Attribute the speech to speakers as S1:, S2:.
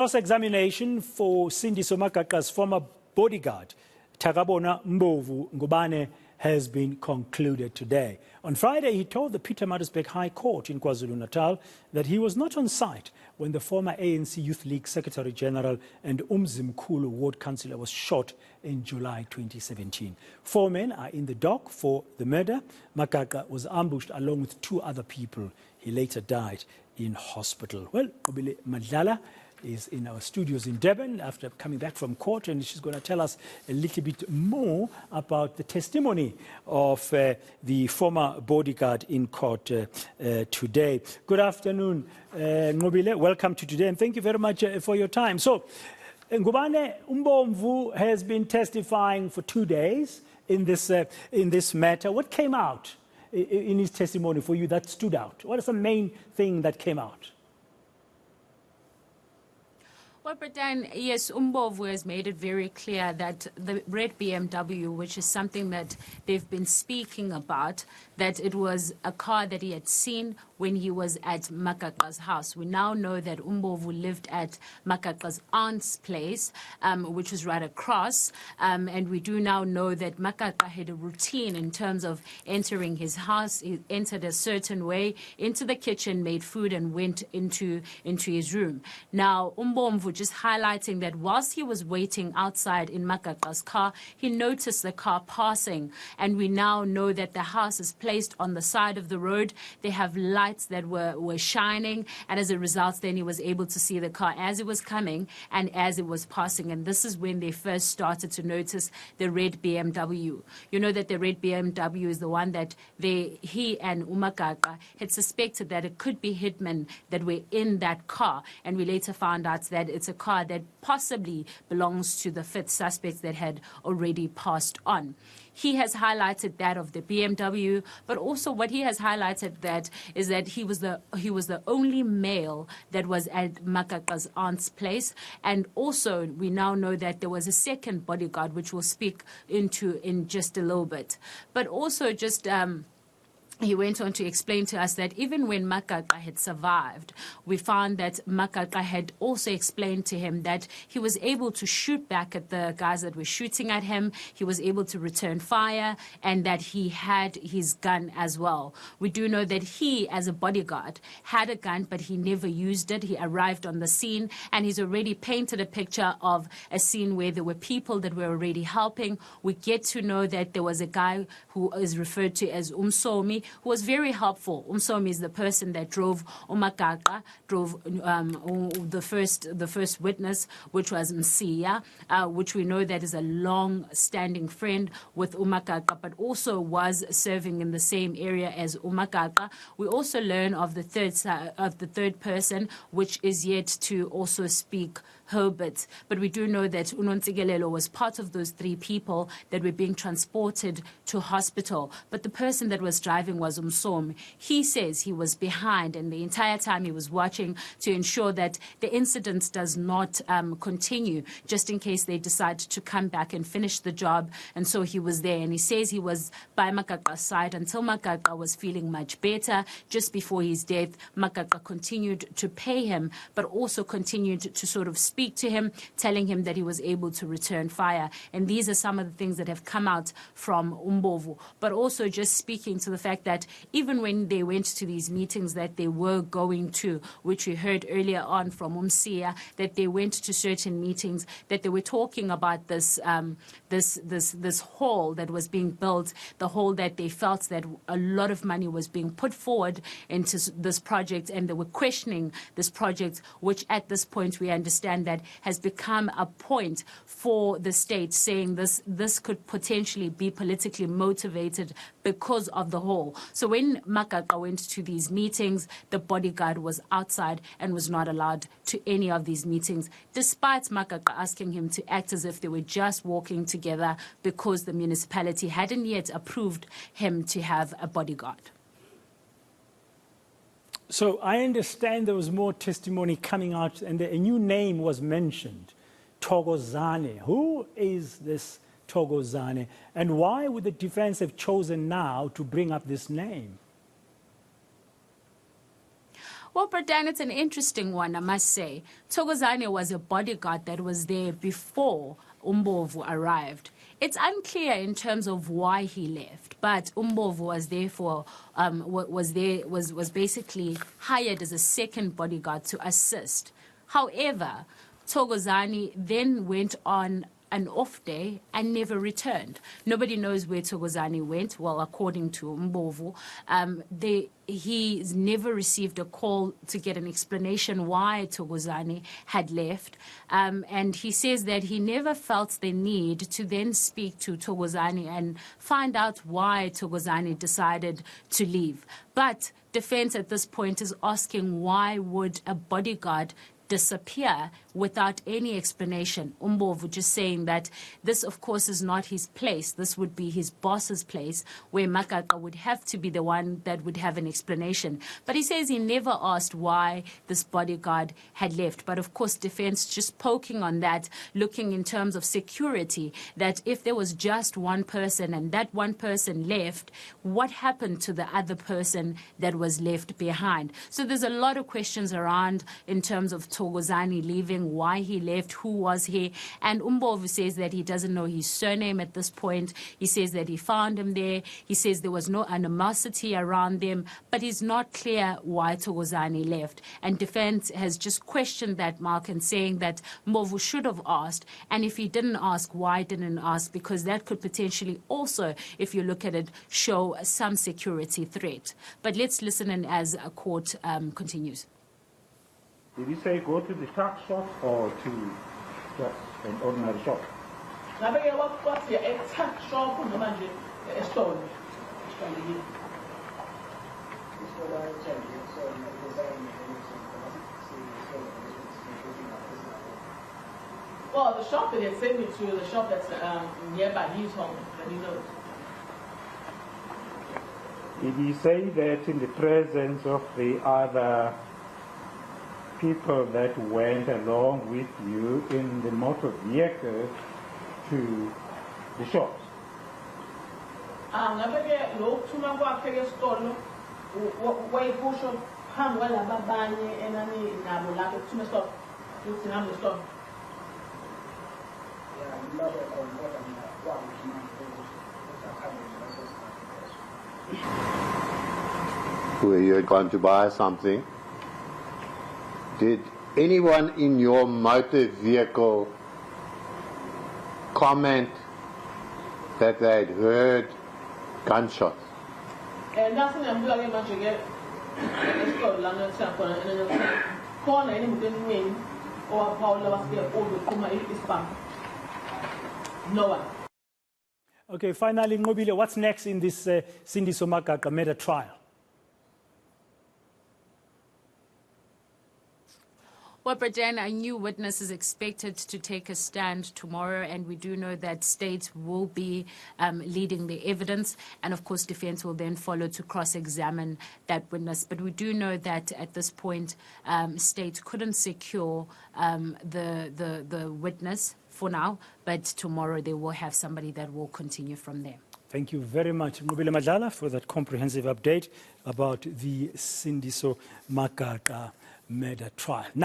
S1: Cross-examination for Sindiso Magaqa's former bodyguard, Nqobile has been concluded today. On Friday, he told the Pietermaritzburg High Court in KwaZulu-Natal that he was not on site when the former ANC Youth League Secretary General and Mzimkhulu Ward Councillor was shot in July 2017. 4 men are in the dock for the murder. Magaqa was ambushed along with 2 other people. He later died in hospital. Well, Nqobile Madlala is in our studios in Durban after coming back from court, and she's going to tell us a little bit more about the testimony of the former bodyguard in court today. Good afternoon, Nqobile. Welcome to today, and thank you very much for your time. So, Ngubane Umbomvu has been testifying for 2 days in this matter. What came out in his testimony for you that stood out? What is the main thing that came out?
S2: Well, Britain, yes, Umbovu has made it very clear that the red BMW, which is something that they've been speaking about, that it was a car that he had seen when he was at Magaqa's house. We now know that Umbovu lived at Magaqa's aunt's place, which was right across, and we do now know that Magaqa had a routine in terms of entering his house. He entered a certain way into the kitchen, made food, and went into his room. Now, Umbovu just highlighting that whilst he was waiting outside in Magaqa's car, he noticed the car passing, and we now know that the house is placed on the side of the road. They have lights that were shining, and as a result, then he was able to see the car as it was coming and as it was passing, and this is when they first started to notice the red BMW. You know that the red BMW is the one that he and Magaqa had suspected that it could be hitmen that were in that car, and we later found out that it's a car that possibly belongs to the 5th suspect that had already passed on. He has highlighted that of the BMW, but also what he has highlighted that is that he was the only male that was at Magaqa's aunt's place, and also we now know that there was a second bodyguard, which we'll speak into in just a little bit. But also just he went on to explain to us that even when Magaqa had survived, we found that Magaqa had also explained to him that he was able to shoot back at the guys that were shooting at him. He was able to return fire, and that he had his gun as well. We do know that he, as a bodyguard, had a gun, but he never used it. He arrived on the scene, and he's already painted a picture of a scene where there were people that were already helping. We get to know that there was a guy who is referred to as Umsomi, who was very helpful. Umsomi is the person that drove Magaqa, drove the first witness, which was Msiya, which we know that is a long-standing friend with Magaqa, but also was serving in the same area as Magaqa. We also learn of the third person, which is yet to also speak Herbert, but we do know that Nqobile was part of those 3 people that were being transported to hospital. But the person that was driving was Umsomi. He says he was behind, and the entire time he was watching to ensure that the incident does not continue, just in case they decide to come back and finish the job. And so he was there, and he says he was by Magaqa's side until Magaqa was feeling much better. Just before his death, Magaqa continued to pay him, but also continued to sort of speak to him, telling him that he was able to return fire. And these are some of the things that have come out from Umbovu. But also just speaking to the fact that even when they went to these meetings that they were going to, which we heard earlier on from Umsiya, that they went to certain meetings, that they were talking about this hall that was being built, the hall that they felt that a lot of money was being put forward into this project, and they were questioning this project, which at this point we understand that has become a point for the state, saying this could potentially be politically motivated because of the hall. So when Magaqa went to these meetings, the bodyguard was outside and was not allowed to any of these meetings, despite Magaqa asking him to act as if they were just walking together because the municipality hadn't yet approved him to have a bodyguard.
S1: So I understand there was more testimony coming out, and a new name was mentioned, Thokozane. Who is this Thokozane, and why would the defense have chosen now to bring up this name?
S2: Well, Bradan, it's an interesting one, I must say. Thokozani was a bodyguard that was there before Umbovu arrived. It's unclear in terms of why he left, but Umbovu was therefore was basically hired as a second bodyguard to assist. However, Thokozani then went on an off day and never returned. Nobody knows where Thokozani went. Well, according to Umbovu, he's never received a call to get an explanation why Thokozani had left. And he says that he never felt the need to then speak to Thokozani and find out why Thokozani decided to leave. But defense at this point is asking, why would a bodyguard disappear without any explanation? Umbovu just saying that this, of course, is not his place. This would be his boss's place, where Magaqa would have to be the one that would have an explanation. But he says he never asked why this bodyguard had left. But, of course, defense just poking on that, looking in terms of security, that if there was just one person and that one person left, what happened to the other person that was left behind? So there's a lot of questions around in terms of Thokozani leaving, why he left, who was he. And Umbovu says that he doesn't know his surname at this point. He says that he found him there. He says there was no animosity around them, but he's not clear why Thokozani left. And defense has just questioned that, Mark, and saying that Umbovu should have asked. And if he didn't ask, why didn't ask? Because that could potentially also, if you look at it, show some security threat. But let's listen in as a court continues.
S3: Did he say go to the tuck shop or to just an ordinary shop?
S4: What's your exact shop? A store. Well, the shop that they sent me to, the shop that's nearby his home, that he knows.
S3: Did he say that in the presence of the other people that went along with you in the motor vehicle to the shops?
S5: Were you going to buy something? Did anyone in your motor vehicle comment that they had heard gunshots?
S4: Nothing I'm doing much again. No one.
S1: Okay, finally, Nqobile, what's next in this Sindiso Magaqa murder trial?
S2: Well, Bradan, a new witness is expected to take a stand tomorrow, and we do know that State will be leading the evidence, and of course defense will then follow to cross-examine that witness. But we do know that at this point, State couldn't secure the witness for now, but tomorrow they will have somebody that will continue from there.
S1: Thank you very much, Nqobile Madlala, for that comprehensive update about the Sindiso Magaqa murder trial. Now,